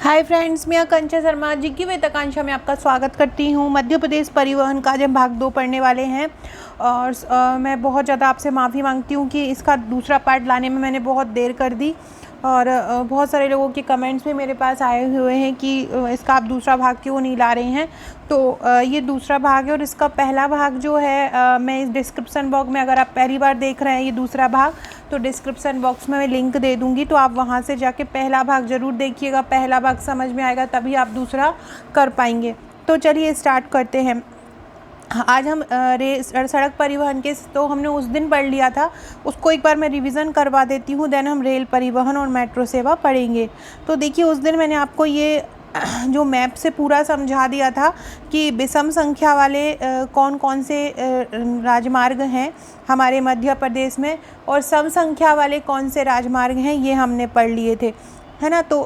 Hi friends, मैं आकांक्षा शर्मा जी की वेतकांक्षा में आपका स्वागत करती हूँ। मध्य प्रदेश परिवहन का जब भाग 2 पढ़ने वाले हैं और मैं बहुत ज़्यादा आपसे माफ़ी मांगती हूँ कि इसका दूसरा पार्ट लाने में मैंने बहुत देर कर दी और बहुत सारे लोगों के कमेंट्स भी मेरे पास आए हुए हैं कि इसका आप दूसरा भाग क्यों नहीं ला रहे हैं। तो ये दूसरा भाग है और इसका पहला भाग जो है मैं इस डिस्क्रिप्शन बॉक्स में, अगर आप पहली बार देख रहे हैं ये दूसरा भाग, तो डिस्क्रिप्शन बॉक्स में मैं लिंक दे दूँगी, तो आप वहाँ से जाके पहला भाग ज़रूर देखिएगा। पहला भाग समझ में आएगा तभी आप दूसरा कर पाएंगे। तो चलिए स्टार्ट करते हैं। आज हम सड़क परिवहन के, तो हमने उस दिन पढ़ लिया था, उसको एक बार मैं रिवीजन करवा देती हूँ, देन हम रेल परिवहन और मेट्रो सेवा पढ़ेंगे। तो देखिए, उस दिन मैंने आपको ये जो मैप से पूरा समझा दिया था कि विषम संख्या वाले कौन कौन से राजमार्ग हैं हमारे मध्य प्रदेश में और सम संख्या वाले कौन से राजमार्ग हैं, ये हमने पढ़ लिए थे, है ना। तो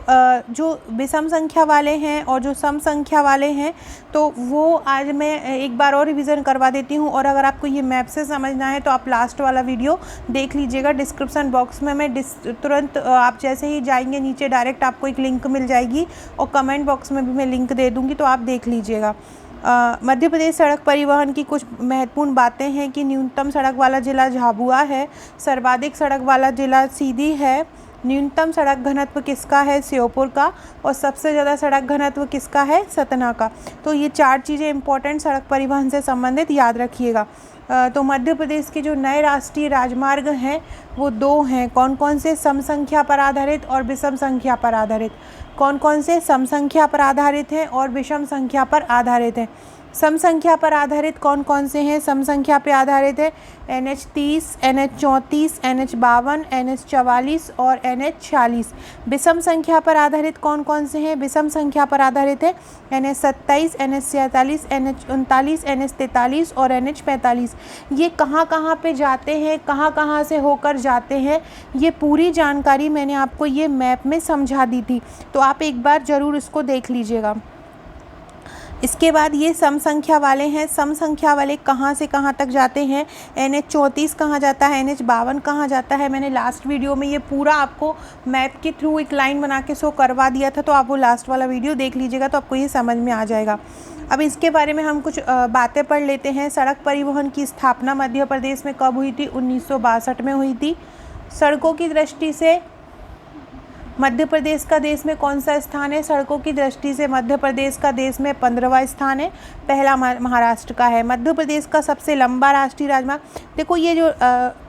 जो विषम संख्या वाले हैं और जो सम संख्या वाले हैं, तो वो आज मैं एक बार और रिवीजन करवा देती हूँ। और अगर आपको ये मैप से समझना है तो आप लास्ट वाला वीडियो देख लीजिएगा। डिस्क्रिप्शन बॉक्स में मैं तुरंत आप जैसे ही जाएंगे नीचे डायरेक्ट आपको एक लिंक मिल जाएगी और कमेंट बॉक्स में भी मैं लिंक दे दूँगी, तो आप देख लीजिएगा। मध्य प्रदेश सड़क परिवहन की कुछ महत्वपूर्ण बातें हैं कि न्यूनतम सड़क वाला जिला झाबुआ है, सर्वाधिक सड़क वाला जिला सीधी है, न्यूनतम सड़क घनत्व किसका है, श्योपुर का, और सबसे ज़्यादा सड़क घनत्व किसका है, सतना का। तो ये चार चीज़ें इंपॉर्टेंट सड़क परिवहन से संबंधित याद रखिएगा। तो मध्य प्रदेश के जो नए राष्ट्रीय राजमार्ग हैं वो दो हैं। कौन कौन से, सम संख्या पर आधारित और विषम संख्या पर आधारित। कौन कौन से सम संख्या पर आधारित हैं और विषम संख्या पर आधारित हैं। सम संख्या पर आधारित कौन कौन से हैं, सम संख्या पर आधारित है NH 30, NH 34, NH 52, NH 44 और NH 46। विषम संख्या पर आधारित कौन कौन से हैं, विषम संख्या पर आधारित है NH 27, NH 47, NH 39, NH 43 और NH 45। ये कहाँ कहाँ पे जाते हैं, कहाँ कहाँ से होकर जाते हैं, ये पूरी जानकारी मैंने आपको ये मैप में समझा दी थी, तो आप एक बार ज़रूर इसको देख लीजिएगा। इसके बाद ये सम संख्या वाले हैं। सम संख्या वाले कहाँ से कहाँ तक जाते हैं, NH 34 कहाँ जाता है, NH 52 कहाँ जाता है। मैंने लास्ट वीडियो में ये पूरा आपको मैप के थ्रू एक लाइन बना के शो करवा दिया था, तो आप वो लास्ट वाला वीडियो देख लीजिएगा, तो आपको ये समझ में आ जाएगा। अब इसके बारे में हम कुछ बातें पढ़ लेते हैं। सड़क परिवहन की स्थापना मध्य प्रदेश में कब हुई थी, 1962 में हुई थी। सड़कों की दृष्टि से मध्य प्रदेश का देश में कौन सा स्थान है, सड़कों की दृष्टि से मध्य प्रदेश का देश में 15वां स्थान है, पहला महाराष्ट्र का है। मध्य प्रदेश का सबसे लंबा राष्ट्रीय राजमार्ग, देखो ये जो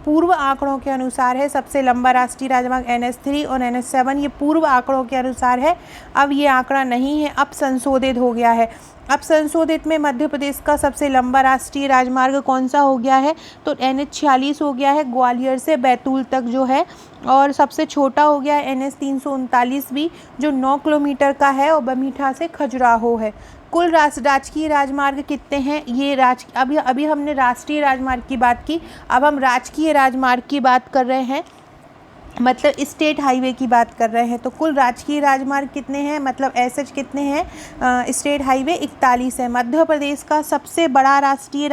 पूर्व आंकड़ों के अनुसार है, सबसे लंबा राष्ट्रीय राजमार्ग NH 3 और NH 7, ये पूर्व आंकड़ों के अनुसार है। अब ये आंकड़ा नहीं है, अब संशोधित हो गया है। अब संशोधित में मध्य प्रदेश का सबसे लंबा राष्ट्रीय राजमार्ग कौन सा हो गया है, तो NH 46 हो गया है, ग्वालियर से बैतूल तक जो है। और सबसे छोटा हो गया है NH 339 भी, जो 9 किलोमीटर का है और बमीठा से खजुराहो है। कुल राजकीय राजमार्ग कितने हैं, ये अभी हमने राष्ट्रीय राजमार्ग की बात की, अब हम राजकीय राजमार्ग की बात कर रहे हैं, मतलब स्टेट हाईवे की बात कर रहे हैं। तो कुल राजकीय राजमार्ग कितने हैं, मतलब SH कितने हैं, स्टेट हाईवे 41 है। मध्य प्रदेश का सबसे बड़ा राजकीय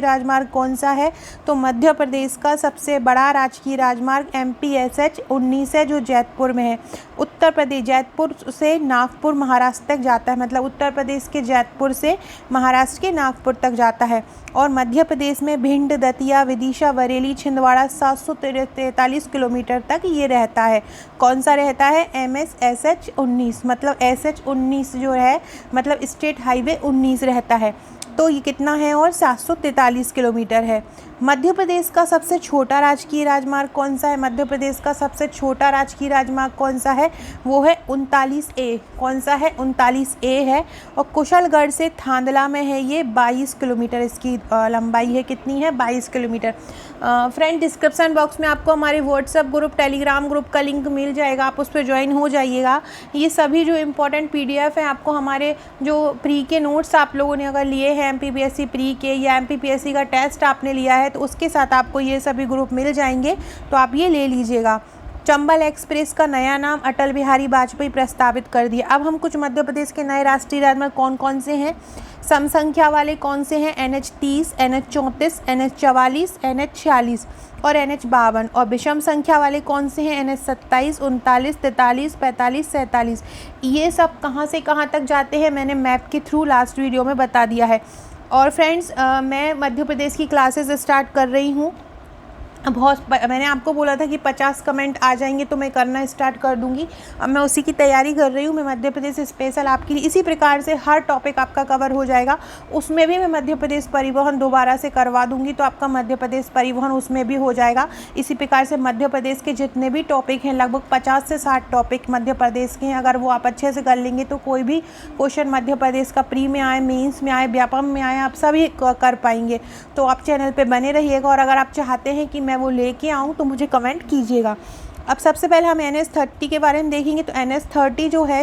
राजमार्ग कौन सा है, तो मध्य प्रदेश का सबसे बड़ा राजकीय राजमार्ग MPSH 19 है, जो जैतपुर में है। उत्तर प्रदेश, जैतपुर से नागपुर महाराष्ट्र तक जाता है, मतलब उत्तर प्रदेश के जैतपुर से महाराष्ट्र के नागपुर तक जाता है। और मध्य प्रदेश में भिंड, दतिया, विदिशा, बरेली, छिंदवाड़ा 743 किलोमीटर तक ये रहता है। कौन सा रहता है, MSSH 19, मतलब SH 19 जो है, मतलब स्टेट हाईवे 19 रहता है। तो ये कितना है, और 743 किलोमीटर है। मध्य प्रदेश का सबसे छोटा राजकीय राजमार्ग कौन सा है, मध्य प्रदेश का सबसे छोटा राजकीय राजमार्ग कौन सा है, वो है 39A। कौन सा है, 39A है। और कुशलगढ़ से थांदला में है ये, 22 किलोमीटर इसकी लंबाई है। कितनी है, 22 किलोमीटर। फ्रेंड, डिस्क्रिप्शन बॉक्स में आपको हमारे व्हाट्सएप ग्रुप, टेलीग्राम ग्रुप का लिंक मिल जाएगा, आप उस पर ज्वाइन हो जाइएगा। ये सभी जो इम्पोर्टेंट PDF हैं, आपको हमारे जो प्री के नोट्स आप लोगों ने अगर लिए हैं MPPSC प्री के, या MPPSC का टेस्ट आपने लिया है, तो उसके साथ आपको ये सभी ग्रुप मिल जाएंगे, तो आप ये ले लीजिएगा। चंबल एक्सप्रेस का नया नाम अटल बिहारी वाजपेयी प्रस्तावित कर दिया। अब हम कुछ मध्य प्रदेश के नए राष्ट्रीय राजमार्ग कौन कौन से हैं, सम संख्या वाले कौन से हैं? NH 30, NH 34, NH 44, NH 46 और NH 52। और विषम संख्या वाले कौन से हैं? NH 27, 39, 43, 45, 47। ये सब कहाँ से कहाँ तक जाते हैं मैंने मैप के थ्रू लास्ट वीडियो में बता दिया है। और फ्रेंड्स मैं मध्य प्रदेश की क्लासेस स्टार्ट कर रही हूँ। मैंने आपको बोला था कि 50 कमेंट आ जाएंगे तो मैं करना स्टार्ट कर दूंगी। अब मैं उसी की तैयारी कर रही हूँ। मैं मध्य प्रदेश स्पेशल आपके लिए इसी प्रकार से हर टॉपिक आपका कवर हो जाएगा। उसमें भी मैं मध्य प्रदेश परिवहन दोबारा से करवा दूंगी, तो आपका मध्य प्रदेश परिवहन उसमें भी हो जाएगा। इसी प्रकार से मध्य प्रदेश के जितने भी टॉपिक हैं, लगभग 50 से 60 टॉपिक मध्य प्रदेश के हैं। अगर वो आप अच्छे से कर लेंगे तो कोई भी क्वेश्चन मध्य प्रदेश का प्री में आए, मेंस में आए, व्यापम में आए, आप सभी कर पाएंगे। तो आप चैनल पर बने रहिएगा और अगर आप चाहते हैं कि मैं वो लेके आऊँ तो मुझे कमेंट कीजिएगा। अब सबसे पहले हम NH 30 के बारे में देखेंगे। तो NH 30 जो है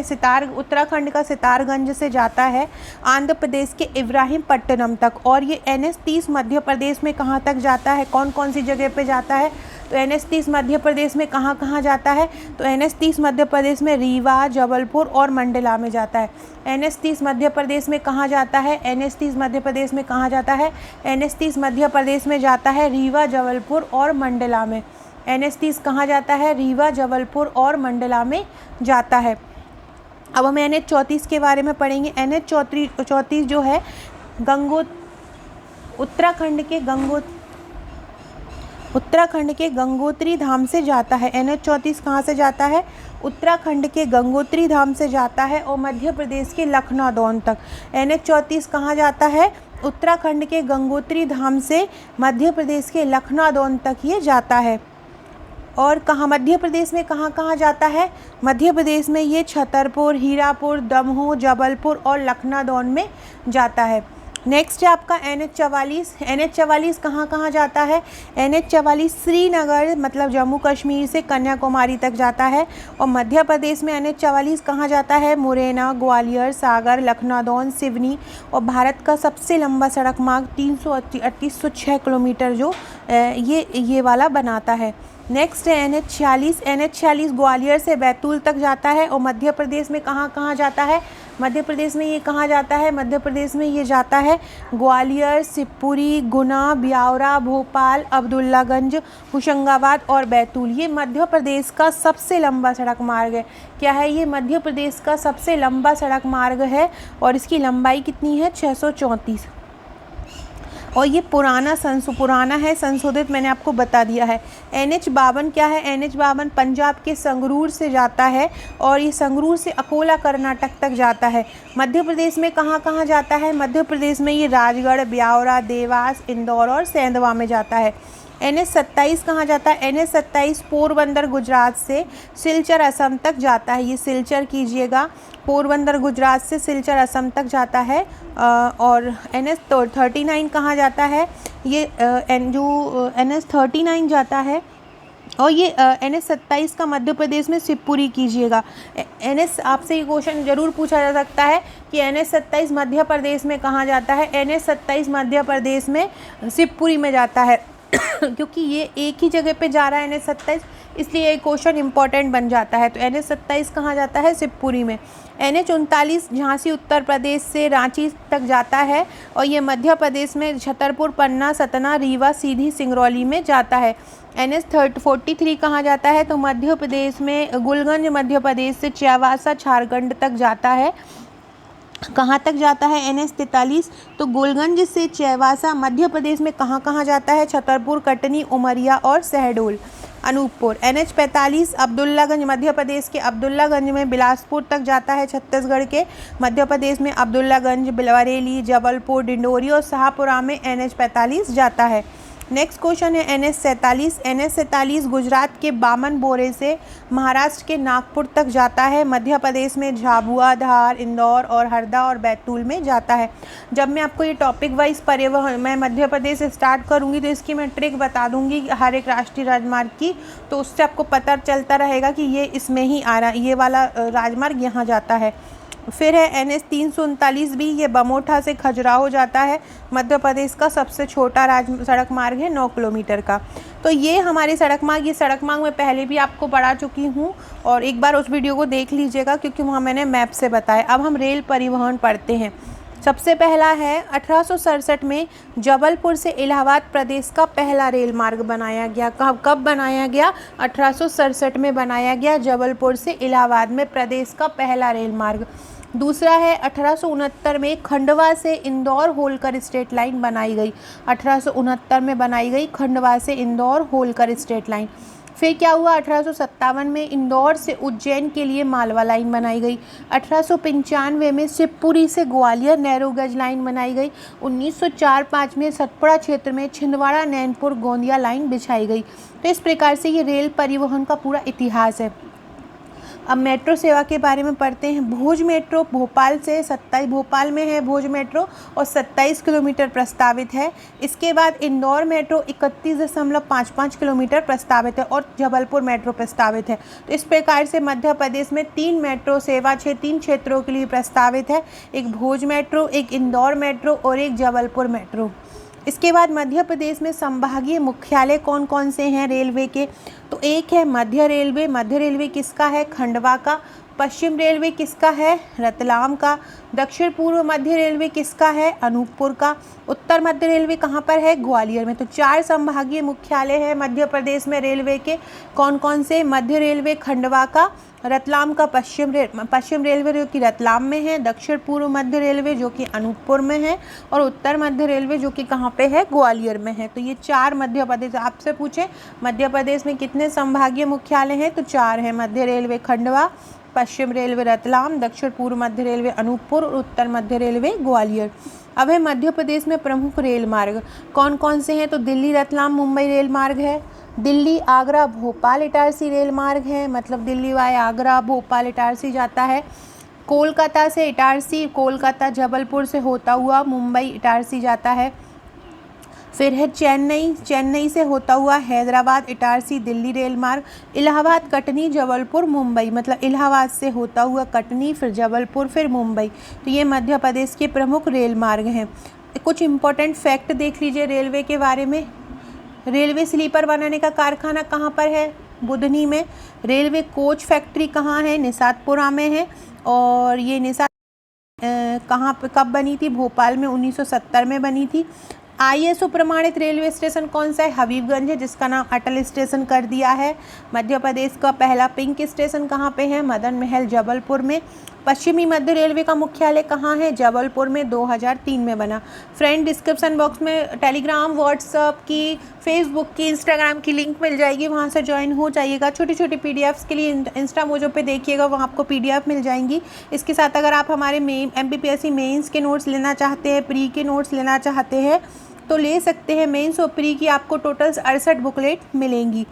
उत्तराखंड का सितारगंज से जाता है आंध्र प्रदेश के इब्राहिमपट्टनम तक। और ये NH 30 मध्य प्रदेश में कहाँ तक जाता है, कौन कौन सी जगह पे जाता है? तो NH 30 मध्य प्रदेश में कहाँ कहाँ जाता है? तो NH 30 मध्य प्रदेश में रीवा, जबलपुर और मंडला में जाता है। NH 30 मध्य प्रदेश में कहाँ जाता है? NH 30 मध्य प्रदेश में कहाँ जाता है? NH 30 मध्य प्रदेश में जाता है रीवा, जबलपुर और मंडला में। NH 30 कहाँ जाता है? रीवा, जबलपुर और मंडला में जाता है। अब हम NH 34 के बारे में पढ़ेंगे। NH 34 जो है उत्तराखंड के गंगोत्री धाम से जाता है। NH 34 कहाँ से जाता है? उत्तराखंड के गंगोत्री धाम से जाता है और मध्य प्रदेश के लखनऊ तक। NH 34 कहाँ जाता है? उत्तराखंड के गंगोत्री धाम से मध्य प्रदेश के लखनऊ तक ये जाता है। और कहाँ मध्य प्रदेश में कहाँ कहाँ जाता है? मध्य प्रदेश में ये छतरपुर, हीरापुर, दमोह, जबलपुर और लखनऊ में जाता है। नेक्स्ट है आपका NH 44। NH 44 कहाँ कहाँ जाता है? NH 44 श्रीनगर मतलब जम्मू कश्मीर से कन्याकुमारी तक जाता है। और मध्य प्रदेश में NH 44 कहाँ जाता है? मुरैना, ग्वालियर, सागर, लखनऊ, सिवनी। और भारत का सबसे लंबा सड़क मार्ग 33806 किलोमीटर जो ये वाला बनाता है। नेक्स्ट है NH 46। NH 46 ग्वालियर से बैतूल तक जाता है। और मध्य प्रदेश में कहाँ कहाँ जाता है? मध्य प्रदेश में ये कहाँ जाता है? मध्य प्रदेश में ये जाता है ग्वालियर, शिवपुरी, गुना, ब्यावरा, भोपाल, अब्दुल्लागंज, होशंगाबाद और बैतूल। ये मध्य प्रदेश का सबसे लंबा सड़क मार्ग है। क्या है ये? मध्य प्रदेश का सबसे लंबा सड़क मार्ग है और इसकी लंबाई कितनी है? 634। और ये पुराना है, संशोधित मैंने आपको बता दिया है। NH 52 क्या है? NH 52 पंजाब के संगरूर से जाता है और ये संगरूर से अकोला कर्नाटक तक जाता है। मध्य प्रदेश में कहाँ कहाँ जाता है? मध्य प्रदेश में ये राजगढ़, ब्यावरा, देवास, इंदौर और सेंधवा में जाता है। NH 27 कहाँ जाता है? NH 27 पोरबंदर गुजरात से सिलचर असम तक जाता है। ये सिलचर कीजिएगा, पोरबंदर गुजरात से सिलचर असम तक जाता है। और NH 39 कहाँ जाता है? ये NH 39 जाता है और ये NH 27 का मध्य प्रदेश में शिवपुरी कीजिएगा। NH आपसे ये क्वेश्चन ज़रूर पूछा जा सकता है कि NH 27 मध्य प्रदेश में कहाँ जाता है? NH 27 मध्य प्रदेश में शिवपुरी में जाता है क्योंकि ये एक ही जगह पे जा रहा है NH 27, इसलिए ये क्वेश्चन इंपॉर्टेंट बन जाता है। तो NH 27 कहाँ जाता है? शिवपुरी में। NH 39 झांसी उत्तर प्रदेश से रांची तक जाता है और ये मध्य प्रदेश में छतरपुर, पन्ना, सतना, रीवा, सीधी, सिंगरौली में जाता है। NH 43 कहाँ जाता है? तो मध्य प्रदेश में गुलगंज मध्य प्रदेश से चावासा झारखंड तक जाता है। कहाँ तक जाता है? NH 43 तो गोलगंज से चैवासा मध्य प्रदेश में कहाँ कहाँ जाता है? छतरपुर, कटनी, उमरिया और शहडोल, अनूपपुर। NH 45 अब्दुल्लागंज मध्य प्रदेश के अब्दुल्लागंज में बिलासपुर तक जाता है। छत्तीसगढ़ के मध्य प्रदेश में अब्दुल्लागंज, बरेली, जबलपुर, डिंडोरी और शाहपुरा में NH 45 जाता है। नेक्स्ट क्वेश्चन है NH 47। NH 47 गुजरात के बामनबोरे से महाराष्ट्र के नागपुर तक जाता है। मध्य प्रदेश में झाबुआ, धार, इंदौर और हरदा और बैतूल में जाता है। जब मैं आपको ये टॉपिक वाइज परिवहन मैं मध्य प्रदेश से स्टार्ट करूँगी तो इसकी मैं ट्रिक बता दूँगी हर एक राष्ट्रीय राजमार्ग की, तो उससे आपको पता चलता रहेगा कि ये इसमें ही आ रहा, ये वाला राजमार्ग यहाँ जाता है। फिर है NH 339 भी, ये बमोठा से खजुराहो जाता है। मध्य प्रदेश का सबसे छोटा सड़क मार्ग है 9 किलोमीटर का। तो ये हमारे सड़क मार्ग मैं पहले भी आपको पढ़ा चुकी हूँ और एक बार उस वीडियो को देख लीजिएगा क्योंकि वहाँ मैंने मैप से बताया। अब हम रेल परिवहन पढ़ते हैं। सबसे पहला है 1867 में जबलपुर से इलाहाबाद प्रदेश का पहला रेल मार्ग बनाया गया। कब बनाया गया? 1867 में बनाया गया, जबलपुर से इलाहाबाद में प्रदेश का पहला रेल मार्ग। दूसरा है 1869 में खंडवा से इंदौर होलकर स्ट्रेट लाइन बनाई गई। 1869 में बनाई गई खंडवा से इंदौर होलकर स्ट्रेट लाइन। फिर क्या हुआ? 1857 में इंदौर से उज्जैन के लिए मालवा लाइन बनाई गई। 1895 में शिवपुरी से ग्वालियर नैरो गज लाइन बनाई गई। 1904-05 में सतपुड़ा क्षेत्र में छिंदवाड़ा नैनपुर गोंदिया लाइन बिछाई गई। तो इस प्रकार से ये रेल परिवहन का पूरा इतिहास है। अब मेट्रो सेवा के बारे में पढ़ते हैं। भुज मेट्रो भोपाल से 27 भोपाल में है भुज मेट्रो और 27 किलोमीटर प्रस्तावित है। इसके बाद इंदौर मेट्रो 31.55 किलोमीटर प्रस्तावित है और जबलपुर मेट्रो प्रस्तावित है। तो इस प्रकार से मध्य प्रदेश में 3 मेट्रो सेवा 3 क्षेत्रों के लिए प्रस्तावित है, एक भुज मेट्रो, एक इंदौर मेट्रो और एक जबलपुर मेट्रो। इसके बाद मध्य प्रदेश में संभागीय मुख्यालय कौन कौन से हैं रेलवे के? तो एक है मध्य रेलवे। मध्य रेलवे किसका है? खंडवा का। पश्चिम रेलवे किसका है? रतलाम का। दक्षिण पूर्व मध्य रेलवे किसका है? अनूपपुर का। उत्तर मध्य रेलवे कहाँ पर है? ग्वालियर में। तो 4 संभागीय मुख्यालय हैं मध्य प्रदेश में रेलवे के। कौन कौन से? मध्य रेलवे खंडवा का, रतलाम का पश्चिम रेलवे जो कि रतलाम में है, दक्षिण पूर्व मध्य रेलवे जो कि अनूपपुर में है और उत्तर मध्य रेलवे जो कि कहाँ पे है? ग्वालियर में है। तो ये 4 मध्य प्रदेश। आपसे पूछे मध्य प्रदेश में कितने संभागीय मुख्यालय हैं? तो 4 हैं। मध्य रेलवे खंडवा, पश्चिम रेलवे रतलाम, दक्षिण पूर्व मध्य रेलवे अनूपपुर और उत्तर मध्य रेलवे ग्वालियर। अब है मध्य प्रदेश में प्रमुख रेल मार्ग कौन कौन से हैं? तो दिल्ली रतलाम मुंबई रेल मार्ग है, दिल्ली आगरा भोपाल इटारसी रेल मार्ग है, मतलब दिल्ली वाया आगरा भोपाल इटारसी जाता है। कोलकाता से इटारसी, कोलकाता जबलपुर से होता हुआ मुंबई इटारसी जाता है। फिर है चेन्नई, चेन्नई से होता हुआ हैदराबाद इटारसी दिल्ली रेल मार्ग। इलाहाबाद कटनी जबलपुर मुंबई, मतलब इलाहाबाद से होता हुआ कटनी, फिर जबलपुर, फिर मुंबई। तो ये मध्य प्रदेश के प्रमुख रेल मार्ग हैं। कुछ इम्पोर्टेंट फैक्ट देख लीजिए रेलवे के बारे में। रेलवे स्लीपर बनाने का कारखाना कहाँ पर है? बुधनी में। रेलवे कोच फैक्ट्री कहाँ है? निषादपुरा में है। और ये निषाद कहाँ पे कब बनी थी? भोपाल में 1970 में बनी थी। ISO प्रमाणित रेलवे स्टेशन कौन सा है? हबीबगंज है, जिसका नाम अटल स्टेशन कर दिया है। मध्य प्रदेश का पहला पिंक स्टेशन कहाँ पे है? मदन महल जबलपुर में। पश्चिमी मध्य रेलवे का मुख्यालय कहाँ है? जबलपुर में, 2003 में बना। फ्रेंड, डिस्क्रिप्शन बॉक्स में टेलीग्राम, व्हाट्सअप की, फेसबुक की, इंस्टाग्राम की लिंक मिल जाएगी, वहाँ से ज्वाइन हो जाइएगा। छोटी छोटी PDFs के लिए इंस्टा मोजो पे देखिएगा, वहाँ आपको PDF मिल जाएंगी। इसके साथ अगर आप हमारे MPPSC मेंस के नोट्स लेना चाहते हैं, प्री के नोट्स लेना चाहते हैं तो ले सकते हैं। मेंस और प्री की आपको टोटल 68 बुकलेट मिलेंगी।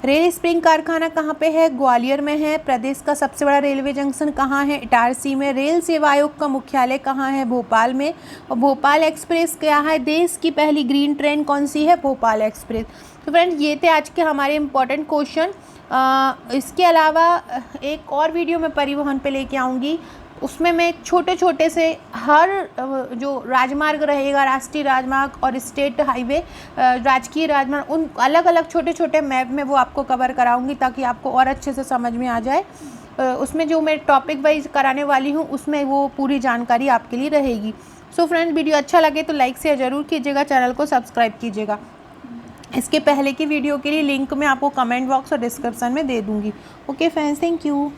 रेल स्प्रिंग कारखाना कहाँ पे है? ग्वालियर में है। प्रदेश का सबसे बड़ा रेलवे जंक्शन कहाँ है? इटारसी में। रेल सेवा आयोग का मुख्यालय कहाँ है? भोपाल में। और भोपाल एक्सप्रेस क्या है? देश की पहली ग्रीन ट्रेन कौन सी है? भोपाल एक्सप्रेस। तो फ्रेंड्स, ये थे आज के हमारे इम्पोर्टेंट क्वेश्चन। इसके अलावा एक और वीडियो मैं परिवहन पे लेके आऊँगी, उसमें मैं छोटे छोटे से हर जो राजमार्ग रहेगा, राष्ट्रीय राजमार्ग और स्टेट हाईवे, राजकीय राजमार्ग, उन अलग अलग छोटे छोटे मैप में वो आपको कवर कराऊंगी ताकि आपको और अच्छे से समझ में आ जाए। उसमें जो मैं टॉपिक वाइज कराने वाली हूँ उसमें वो पूरी जानकारी आपके लिए रहेगी। सो फ्रेंड्स, वीडियो अच्छा लगे तो लाइक शेयर ज़रूर कीजिएगा, चैनल को सब्सक्राइब कीजिएगा। इसके पहले की वीडियो के लिए लिंक मैं आपको कमेंट बॉक्स और डिस्क्रिप्शन में दे दूँगी। Okay friends, thank you.